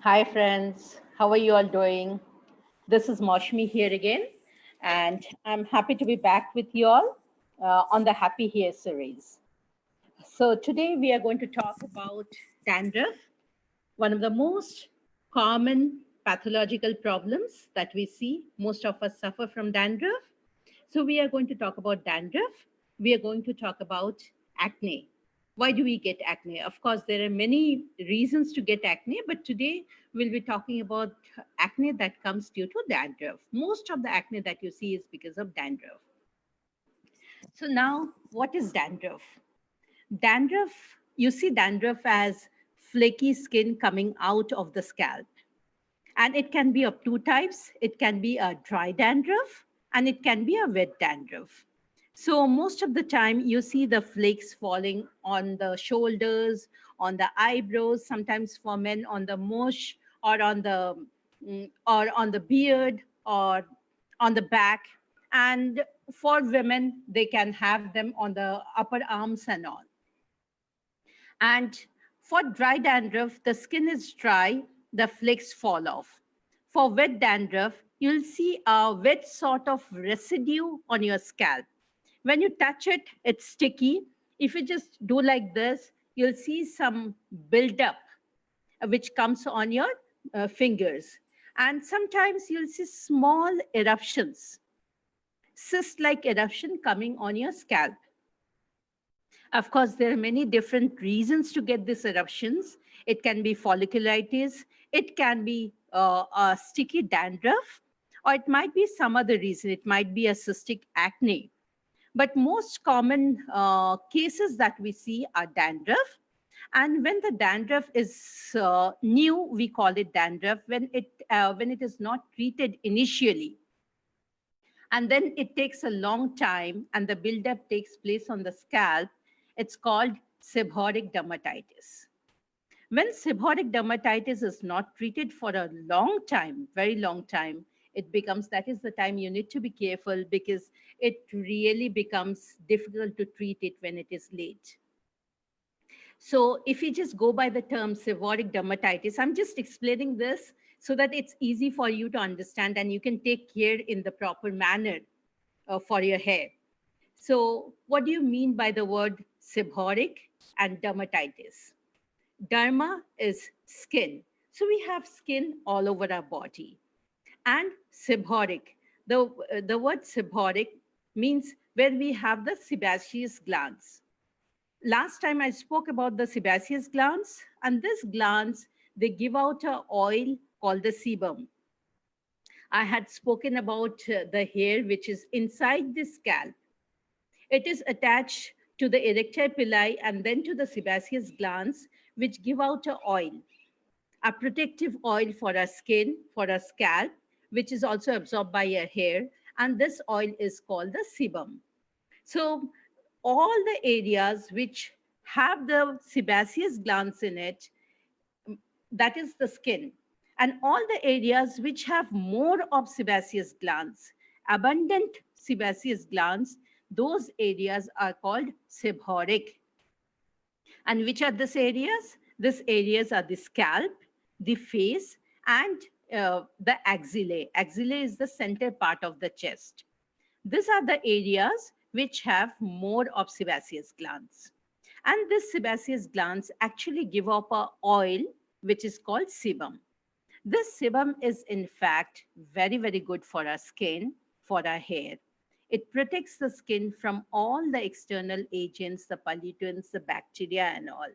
Hi, friends. How are you all doing? This is Moshmi here again, and I'm happy to be back with you all on the Happy Hair series. So, today we are going to talk about dandruff, one of the most common pathological problems that we see. Most of us suffer from dandruff. So, we are going to talk about dandruff. We are going to talk about acne. Why do we get acne? Of course, there are many reasons to get acne, but today we'll be talking about acne that comes due to dandruff. Most of the acne that you see is because of dandruff. So, now what is dandruff? Dandruff, you see dandruff as flaky skin coming out of the scalp. And it can be of two types. It can be a dry dandruff and it can be a wet dandruff. So most of the time you see the flakes falling on the shoulders, on the eyebrows, sometimes for men on the mush or on the beard or on the back. And for women, they can have them on the upper arms and all. And for dry dandruff, the skin is dry, the flakes fall off. For wet dandruff, you'll see a wet sort of residue on your scalp. When you touch it, it's sticky. If you just do like this, you'll see some buildup which comes on your fingers. And sometimes you'll see small eruptions, cyst-like eruption coming on your scalp. Of course, there are many different reasons to get these eruptions. It can be folliculitis, it can be a sticky dandruff, or it might be some other reason. It might be a cystic acne. But most common cases that we see are dandruff. And when the dandruff is new, we call it dandruff. When it is not treated initially, and then it takes a long time and the buildup takes place on the scalp, it's called seborrheic dermatitis. When seborrheic dermatitis is not treated for a long time, very long time, that is the time you need to be careful because it really becomes difficult to treat it when it is late. So if you just go by the term seborrheic dermatitis, I'm just explaining this so that it's easy for you to understand and you can take care in the proper manner for your hair. So what do you mean by the word seborrheic and dermatitis? Derma is skin. So we have skin all over our body. And seborrheic, the word seborrheic means where we have the sebaceous glands. Last time I spoke about the sebaceous glands, and this glands, they give out an oil called the sebum. I had spoken about the hair which is inside the scalp. It is attached to the erectile pili and then to the sebaceous glands, which give out an oil, a protective oil for our skin, for our scalp, which is also absorbed by your hair. And this oil is called the sebum. So all the areas which have the sebaceous glands in it, that is the skin, and all the areas which have more of sebaceous glands, abundant sebaceous glands, those areas are called seborrheic. And which are these areas? These areas are the scalp, the face, and the axillae. Axillae is the center part of the chest. These are the areas which have more of sebaceous glands. And this sebaceous glands actually give up a oil which is called sebum. This sebum is in fact very, very good for our skin, for our hair. It protects the skin from all the external agents, the pollutants, the bacteria and all.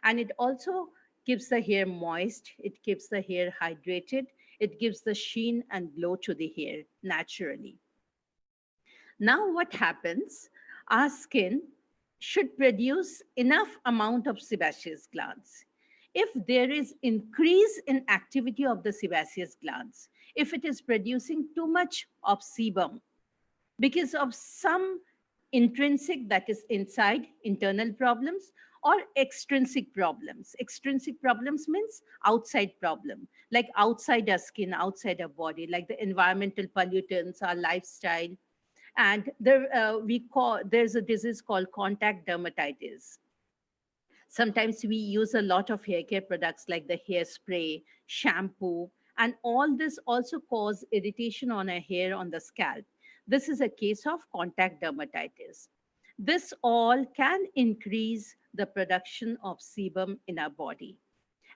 And it also keeps the hair moist, it keeps the hair hydrated, it gives the sheen and glow to the hair naturally. Now what happens? Our skin should produce enough amount of sebaceous glands. If there is increase in activity of the sebaceous glands, if it is producing too much of sebum because of some intrinsic, that is inside, internal problems, or extrinsic problems. Extrinsic problems means outside problem, like outside our skin, outside our body, like the environmental pollutants, our lifestyle, and there's a disease called contact dermatitis. Sometimes we use a lot of hair care products like the hairspray, shampoo, and all this also cause irritation on our hair on the scalp. This is a case of contact dermatitis. This all can increase the production of sebum in our body.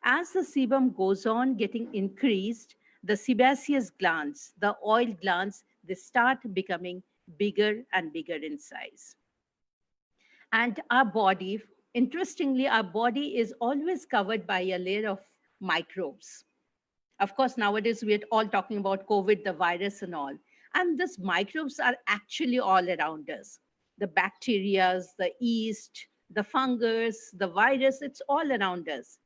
As the sebum goes on getting increased, the sebaceous glands, the oil glands, they start becoming bigger and bigger in size. And our body, interestingly, our body is always covered by a layer of microbes. Of course, nowadays we're all talking about COVID, the virus, and all. And these microbes are actually all around us. The bacteria, the yeast, the fungus, the virus, it's all around us.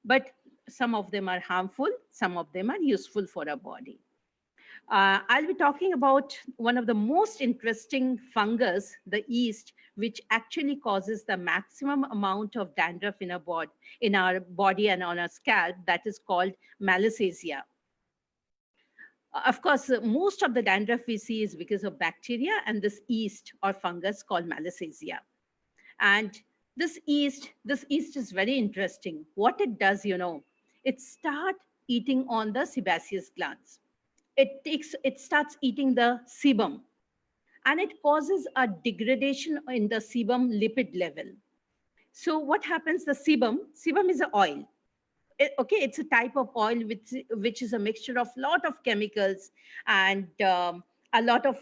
But some of them are harmful, some of them are useful for our body. I'll be talking about one of the most interesting fungus, the yeast, which actually causes the maximum amount of dandruff in our body and on our scalp, that is called Malassezia. Of course, most of the dandruff we see is because of bacteria and this yeast or fungus called Malassezia. And this yeast is very interesting. What it does, it starts eating on the sebaceous glands. It starts eating the sebum, and it causes a degradation in the sebum lipid level. So what happens? The sebum is an oil. It's a type of oil which is a mixture of lot of chemicals and a lot of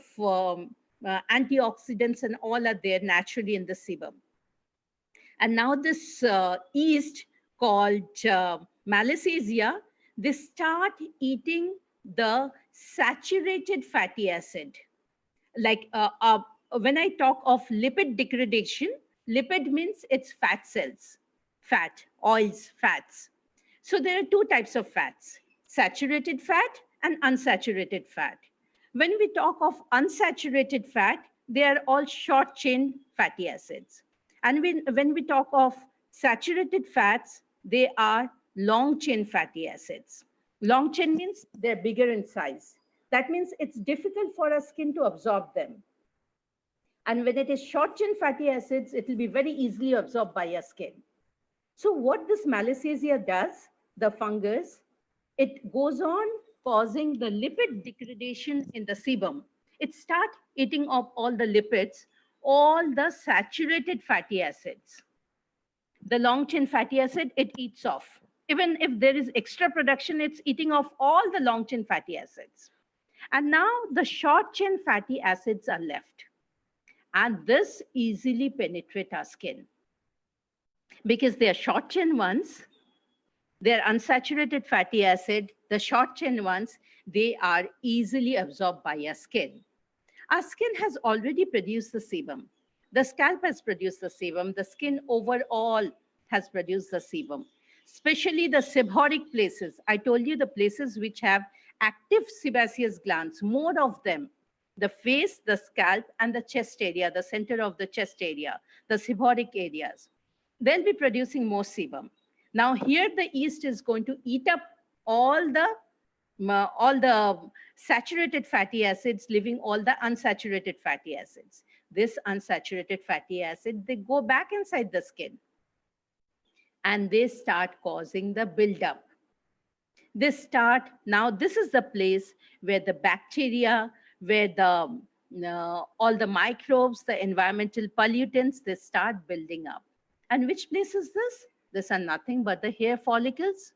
antioxidants and all are there naturally in the sebum. And now this yeast called Malassezia, they start eating the saturated fatty acid. Like when I talk of lipid degradation, lipid means it's fat cells, fat, oils, fats. So there are two types of fats, saturated fat and unsaturated fat. When we talk of unsaturated fat, they are all short chain fatty acids. And when we talk of saturated fats, they are long chain fatty acids. Long chain means they're bigger in size. That means it's difficult for our skin to absorb them. And when it is short chain fatty acids, it will be very easily absorbed by our skin. So what this Malassezia does, the fungus, it goes on causing the lipid degradation in the sebum. It starts eating up all the lipids, all the saturated fatty acids. The long chain fatty acid, it eats off. Even if there is extra production, it's eating off all the long chain fatty acids. And now the short chain fatty acids are left. And this easily penetrate our skin. Because they are short chain ones, they're unsaturated fatty acid, the short chain ones, they are easily absorbed by our skin. Our skin has already produced the sebum. The scalp has produced the sebum. The skin overall has produced the sebum, especially the seborrheic places. I told you the places which have active sebaceous glands, more of them, the face, the scalp, and the chest area, the center of the chest area, the seborrheic areas. They'll be producing more sebum. Now here the yeast is going to eat up all the saturated fatty acids, leaving all the unsaturated fatty acids. This unsaturated fatty acid, they go back inside the skin and they start causing the buildup. Now this is the place where the bacteria, where the all the microbes, the environmental pollutants, they start building up. And which place is this? These are nothing but the hair follicles,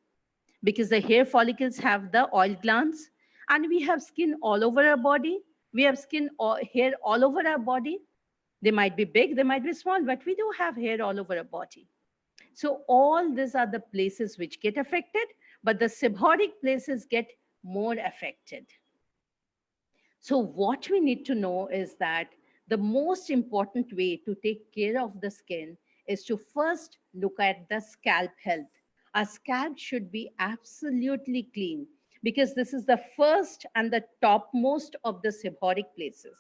because the hair follicles have the oil glands, and we have skin all over our body. We have hair all over our body. They might be big, they might be small, but we do have hair all over our body. So all these are the places which get affected, but the seborrheic places get more affected. So what we need to know is that the most important way to take care of the skin is to first look at the scalp health. Our scalp should be absolutely clean because this is the first and the topmost of the seborrheic places.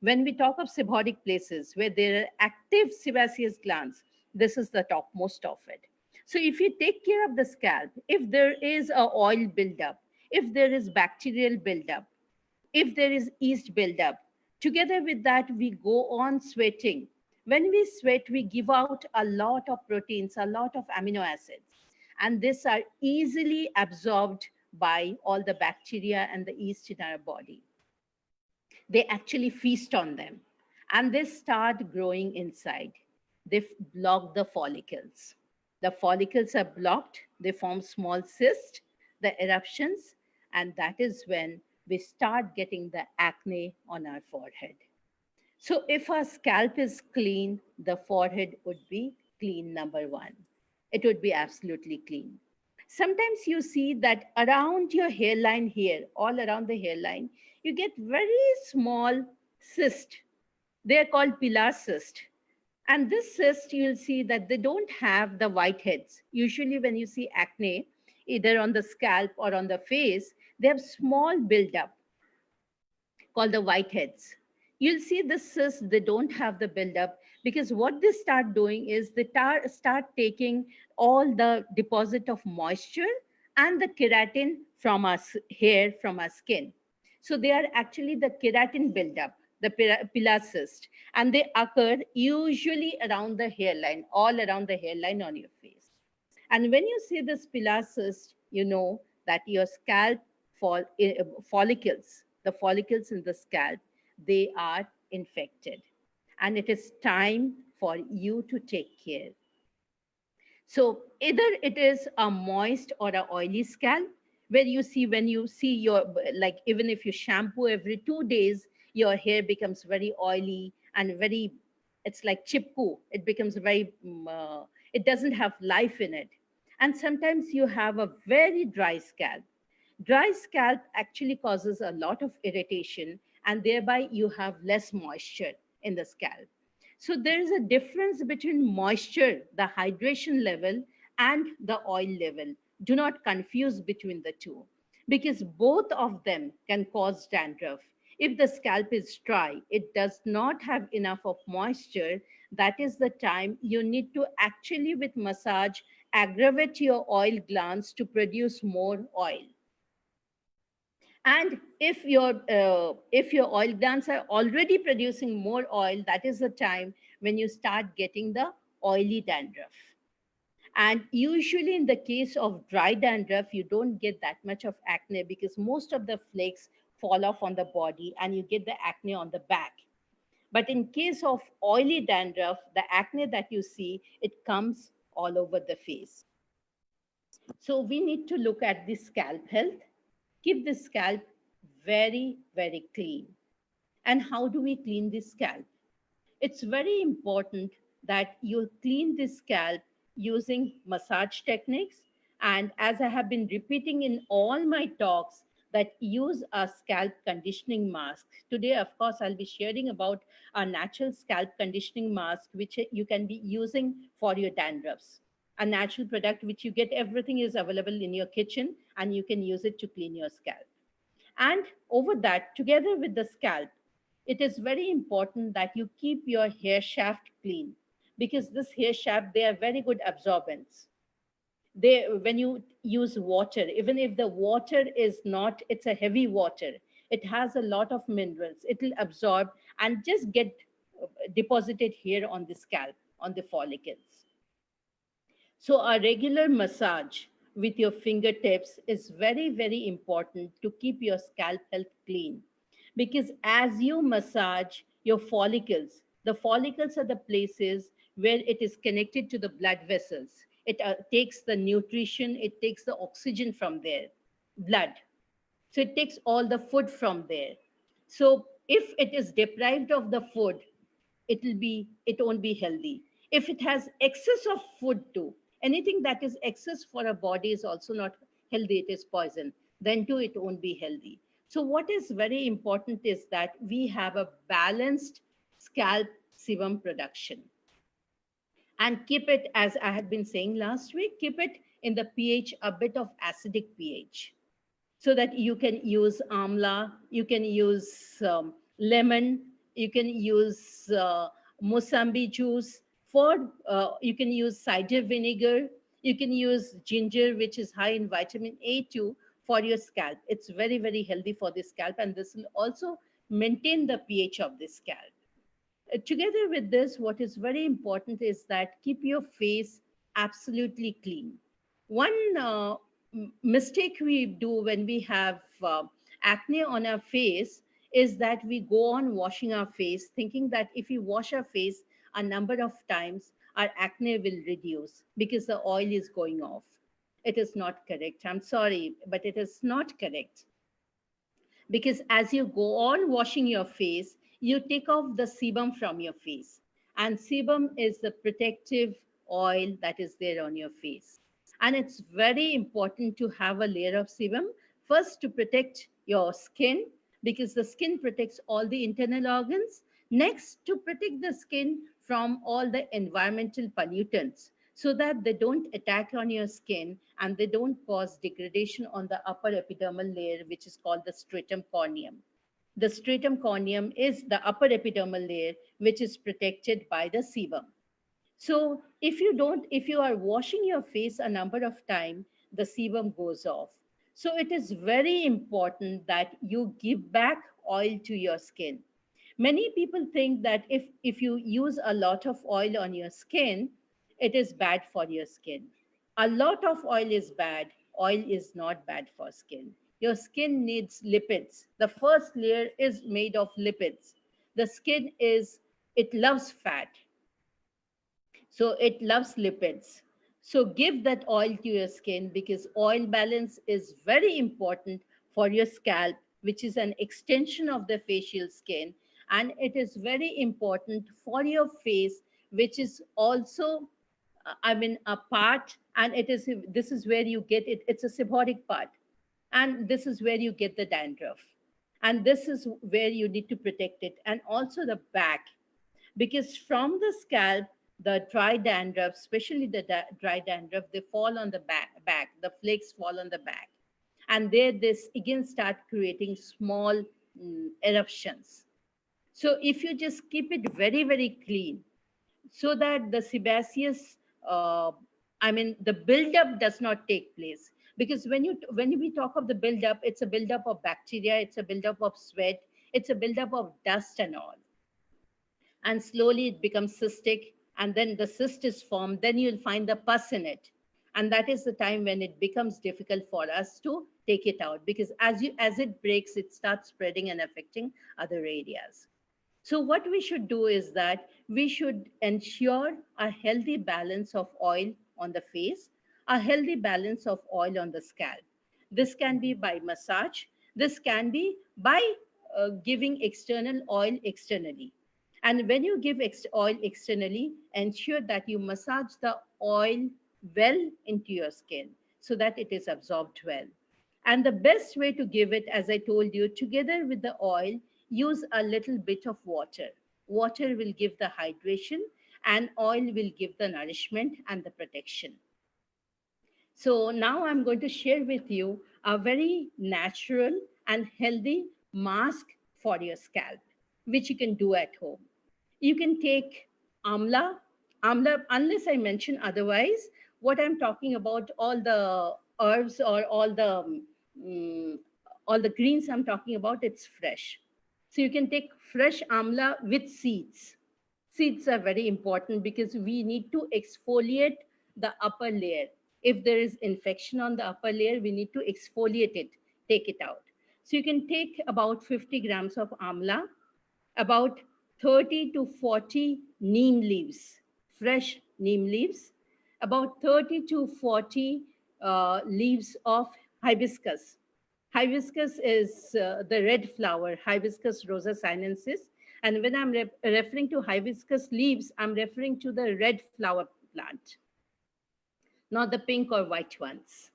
When we talk of seborrheic places where there are active sebaceous glands, this is the topmost of it. So if you take care of the scalp, if there is a oil buildup, if there is bacterial buildup, if there is yeast buildup, together with that, we go on sweating. When we sweat, we give out a lot of proteins, a lot of amino acids, and these are easily absorbed by all the bacteria and the yeast in our body. They actually feast on them and they start growing inside. They block the follicles. The follicles are blocked, they form small cysts, the eruptions, and that is when we start getting the acne on our forehead. So, if our scalp is clean, the forehead would be clean, number one. It would be absolutely clean. Sometimes you see that around your hairline here, all around the hairline, you get very small cyst. They are called pilar cyst. And this cyst, you'll see that they don't have the whiteheads. Usually, when you see acne, either on the scalp or on the face, they have small buildup called the whiteheads. You'll see the cysts, they don't have the buildup because what they start doing is they start taking all the deposit of moisture and the keratin from our hair, from our skin. So they are actually the keratin buildup, the pilar cyst, and they occur usually around the hairline, all around the hairline on your face. And when you see this pilar cyst, you know that your scalp follicles, the follicles in the scalp, they are infected. And it is time for you to take care. So either it is a moist or a oily scalp, where you see when you see your, like even if you shampoo every 2 days, your hair becomes very oily and very, it's like chipku. It becomes very, it doesn't have life in it. And sometimes you have a very dry scalp. Dry scalp actually causes a lot of irritation, and thereby you have less moisture in the scalp. So there is a difference between moisture, the hydration level, and the oil level. Do not confuse between the two because both of them can cause dandruff. If the scalp is dry, it does not have enough of moisture. That is the time you need to actually, with massage, aggravate your oil glands to produce more oil. And if your oil glands are already producing more oil, that is the time when you start getting the oily dandruff. And usually in the case of dry dandruff, you don't get that much of acne because most of the flakes fall off on the body and you get the acne on the back. But in case of oily dandruff, the acne that you see, it comes all over the face. So we need to look at the scalp health. Keep the scalp very, very clean. And how do we clean the scalp? It's very important that you clean the scalp using massage techniques. And as I have been repeating in all my talks, that use a scalp conditioning mask. Today, of course, I'll be sharing about a natural scalp conditioning mask, which you can be using for your dandruffs. A natural product which you get, everything is available in your kitchen, and you can use it to clean your scalp. And over that, together with the scalp, it is very important that you keep your hair shaft clean because this hair shaft, they are very good absorbents. They, when you use water, even if the water is not, it's a heavy water, it has a lot of minerals, it will absorb and just get deposited here on the scalp, on the follicles. So, a regular massage with your fingertips is very, very important to keep your scalp health clean. Because as you massage your follicles, the follicles are the places where it is connected to the blood vessels. It takes the nutrition, it takes the oxygen from there, blood. So, it takes all the food from there. So, if it is deprived of the food, it won't be healthy. If it has excess of food too, anything that is excess for a body is also not healthy, it is poison, then too it won't be healthy. So what is very important is that we have a balanced scalp sebum production, and keep it, as I had been saying last week, keep it in the pH, a bit of acidic pH, so that you can use amla, you can use lemon, you can use musambi juice for, you can use cider vinegar, you can use ginger, which is high in vitamin A too, for your scalp. It's very, very healthy for the scalp, and this will also maintain the pH of the scalp. Together with this, what is very important is that keep your face absolutely clean. One mistake we do when we have acne on our face is that we go on washing our face, thinking that if we wash our face a number of times, our acne will reduce because the oil is going off. It is not correct. I'm sorry, but it is not correct, because as you go on washing your face, you take off the sebum from your face. And sebum is the protective oil that is there on your face. And it's very important to have a layer of sebum, first to protect your skin, because the skin protects all the internal organs. Next, to protect the skin from all the environmental pollutants, so that they don't attack on your skin and they don't cause degradation on the upper epidermal layer, which is called the stratum corneum. The stratum corneum is the upper epidermal layer, which is protected by the sebum. So if you are washing your face a number of times, the sebum goes off. So it is very important that you give back oil to your skin. Many people think that if you use a lot of oil on your skin, it is bad for your skin. A lot of oil is bad. Oil is not bad for skin. Your skin needs lipids. The first layer is made of lipids. The skin is, it loves fat, so it loves lipids. So give that oil to your skin, because oil balance is very important for your scalp, which is an extension of the facial skin. And it is very important for your face, which is also, a part, and this is where you get it. It's a seborrheic part. And this is where you get the dandruff. And this is where you need to protect it. And also the back, because from the scalp, the dry dandruff, especially the dry dandruff, they fall on the back. The flakes fall on the back, and there this again start creating small eruptions. So if you just keep it very very clean, so that the sebaceous, the buildup does not take place. Because when we talk of the buildup, it's a buildup of bacteria, it's a buildup of sweat, it's a buildup of dust and all, and slowly it becomes cystic, and then the cyst is formed, then you'll find the pus in it. And that is the time when it becomes difficult for us to take it out, because as it breaks, it starts spreading and affecting other areas. So what we should do is that we should ensure a healthy balance of oil on the face, a healthy balance of oil on the scalp. This can be by massage, this can be by giving external oil externally. And when you give oil externally, ensure that you massage the oil well into your skin, so that it is absorbed well. And the best way to give it, as I told you, together with the oil, use a little bit of water. Water will give the hydration, and oil will give the nourishment and the protection. So now I'm going to share with you a very natural and healthy mask for your scalp, which you can do at home. You can take amla, unless I mention otherwise. What I'm talking about, all the herbs or mm, all the greens I'm talking about, it's fresh. So you can take fresh amla with seeds. Seeds are very important because we need to exfoliate the upper layer. If there is infection on the upper layer, we need to exfoliate it, take it out. So you can take about 50 grams of amla, about 30 to 40 neem leaves, fresh neem leaves, about 30 to 40 leaves of hibiscus. Hibiscus is the red flower, Hibiscus rosa sinensis. And when I'm referring to hibiscus leaves, I'm referring to the red flower plant, not the pink or white ones.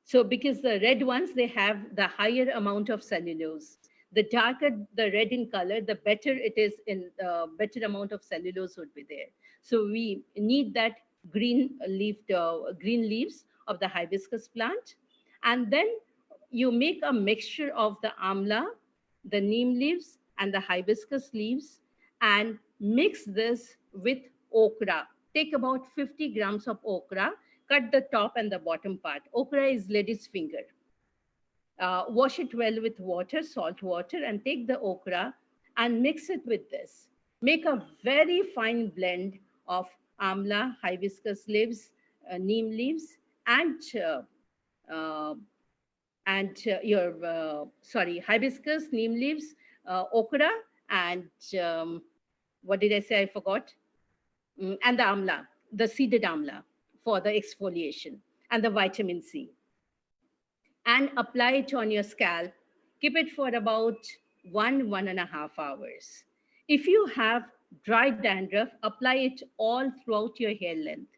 So because the red ones, they have the higher amount of cellulose. The darker the red in color, the better it is, in better amount of cellulose would be there. So we need that green leaves of the hibiscus plant. And then you make a mixture of the amla, the neem leaves, and the hibiscus leaves, and mix this with okra. Take about 50 grams of okra, cut the top and the bottom part. Okra is lady's finger. Wash it well with water, salt water, and take the okra and mix it with this. Make a very fine blend of amla, hibiscus leaves, neem leaves, and uh, hibiscus, neem leaves, okra, and what did I say? I forgot. And the amla, the seeded amla for the exfoliation and the vitamin C, and apply it on your scalp. Keep it for about 1.5 hours. If you have dry dandruff, apply it all throughout your hair length.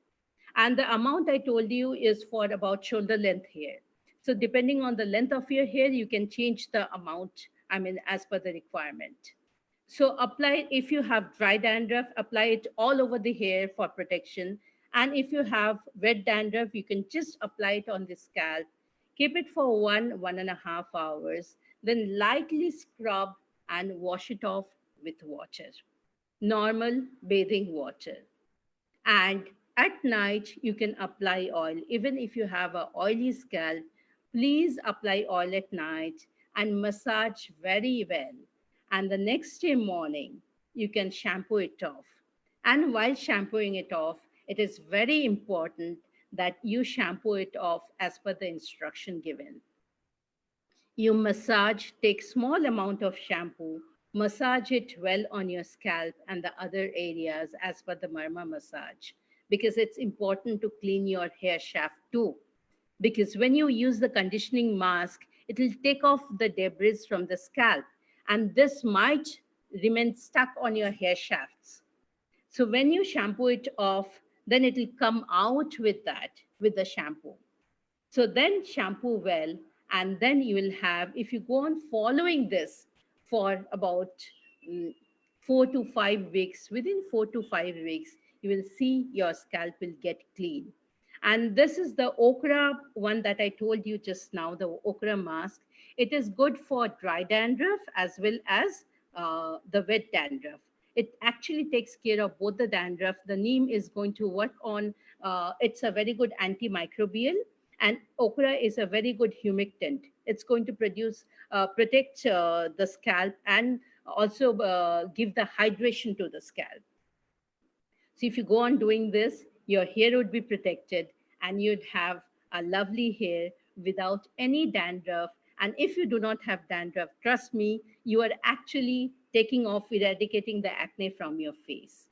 And the amount I told you is for about shoulder length hair. So depending on the length of your hair, you can change the amount, I mean, as per the requirement. So apply, if you have dry dandruff, apply it all over the hair for protection. And if you have wet dandruff, you can just apply it on the scalp. Keep it for 1.5 hours, then lightly scrub and wash it off with water, normal bathing water. And at night, you can apply oil. Even if you have a oily scalp, please apply oil at night and massage very well. And the next day morning, you can shampoo it off. And while shampooing it off, it is very important that you shampoo it off as per the instruction given. You massage, take small amount of shampoo, massage it well on your scalp and the other areas as per the Marma massage, because it's important to clean your hair shaft too. Because when you use the conditioning mask, it will take off the debris from the scalp, and this might remain stuck on your hair shafts. So when you shampoo it off, then it will come out with that, with the shampoo. So then shampoo well, and then you will have, if you go on following this for about mm, 4 to 5 weeks, within 4 to 5 weeks, you will see your scalp will get clean. And this is the okra one that I told you just now, the okra mask. It is good for dry dandruff as well as the wet dandruff. It actually takes care of both the dandruff. The neem is going to work on, it's a very good antimicrobial, and okra is a very good humectant. It's going to protect the scalp, and also give the hydration to the scalp. So if you go on doing this, your hair would be protected and you'd have a lovely hair without any dandruff. And if you do not have dandruff, trust me, you are actually taking off, eradicating the acne from your face.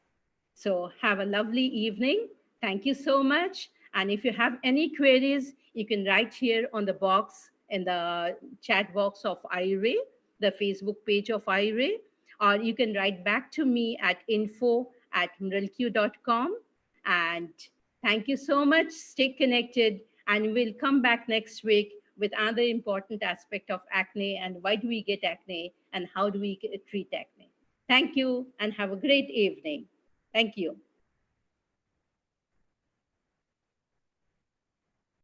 So have a lovely evening. Thank you so much. And if you have any queries, you can write here on the box, in the chat box of IRA, the Facebook page of IRA, or you can write back to me at info@mrlq.com. And thank you so much. Stay connected, and we'll come back next week with another important aspect of acne, and why do we get acne and how do we treat acne. Thank you and have a great evening. Thank you.